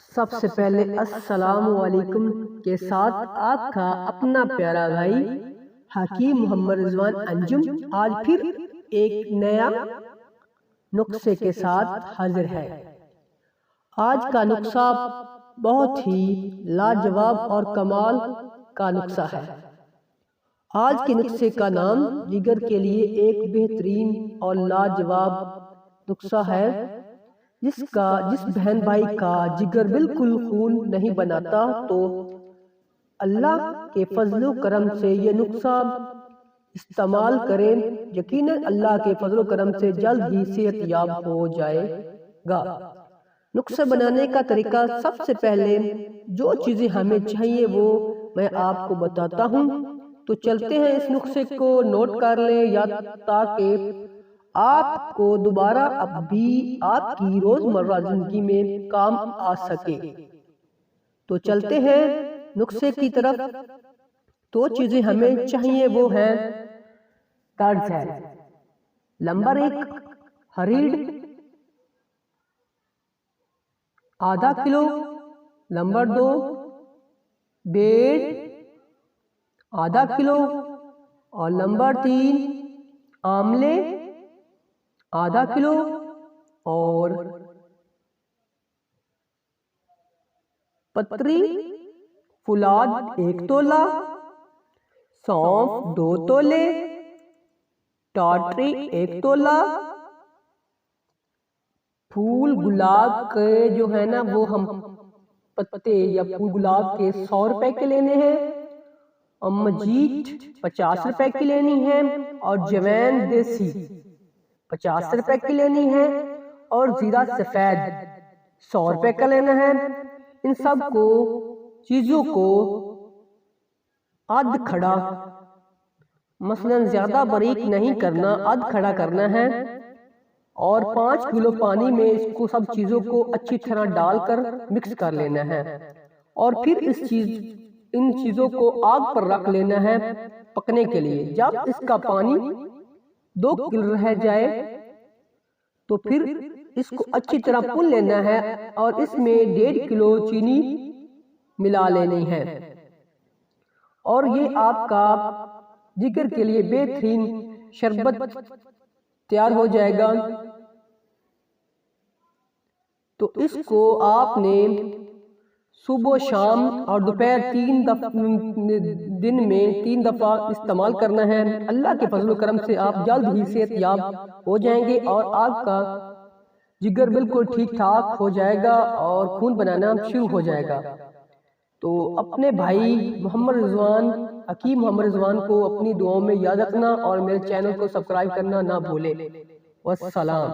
سب سے پہلے السلام علیکم کے ساتھ آپ کا اپنا پیارا بھائی حکیم محمد رضوان انجم آج پھر ایک نیا نسخے کے ساتھ حاضر ہے۔ آج کا نسخہ بہت ہی لاجواب اور کمال کا نسخہ ہے۔ آج کے نسخے کا نام جگر کے لیے ایک بہترین اور لاجواب نسخہ ہے، جس بہن بھائی کا جگر بالکل خون نہیں بناتا تو اللہ کے فضل و کرم سے یہ نسخہ استعمال کریں، یقیناً اللہ کے فضل و کرم سے جلد ہی صحت یاب ہو جائے گا۔ نسخہ بنانے کا طریقہ، سب سے پہلے جو چیزیں ہمیں چاہیے وہ میں آپ کو بتاتا ہوں، تو چلتے ہیں اس نسخے کو نوٹ کر لیں یا تاکہ آپ کو دوبارہ اب بھی آپ کی روزمرہ زندگی میں کام آ سکے۔ تو چلتے ہیں نسخے کی طرف۔ تو چیزیں ہمیں چاہیے وہ ہیں درج ہے۔ نمبر 1 ہریڑ آدھا کلو۔ نمبر 2 بیج آدھا کلو۔ اور نمبر 3 آملے آدھا کلو۔ اور پتری فولاد 1 تولہ۔ سونف 2 تولے۔ ٹاٹری 1 تولہ۔ پھول گلاب کے جو ہے نا وہ ہم پتے یا پھول گلاب کے 100 روپے کے لینے ہیں۔ اور مجیٹ 50 روپے کی لینی ہے۔ اور جوین دیسی 50 روپے کی لینی ہے۔ اور زیرہ سفید 100 روپے کا لینا ہے۔ ان سب کو چیزوں کو آدھ کھڑا، مثلا زیادہ باریک نہیں کرنا، آدھ کھڑا کرنا ہے۔ اور 5 کلو پانی میں اس کو سب چیزوں کو اچھی طرح ڈال کر مکس کر لینا ہے۔ اور پھر ان چیزوں کو آگ پر رکھ لینا ہے پکنے کے لیے۔ جب اس کا پانی 2 کلو رہ جائے تو پھر اس کو اچھی طرح بھون لینا ہے اور اس میں 1.5 کلو چینی ملا لینی ہے۔ اور یہ آپ کا جگر کے لیے بہترین شربت تیار ہو جائے گا۔ تو اس کو آپ نے صبح و شام اور دوپہر دن میں 3 دفعہ استعمال کرنا ہے۔ اللہ کے فضل و کرم سے آپ جلد ہی صحت یاب ہو جائیں گے اور آپ کا جگر بالکل ٹھیک ٹھاک ہو جائے گا اور خون بنانا شروع ہو جائے گا۔ تو اپنے بھائی محمد رضوان، حکیم محمد رضوان کو اپنی دعاؤں میں یاد رکھنا اور میرے چینل کو سبسکرائب کرنا نہ بھولے۔ والسلام۔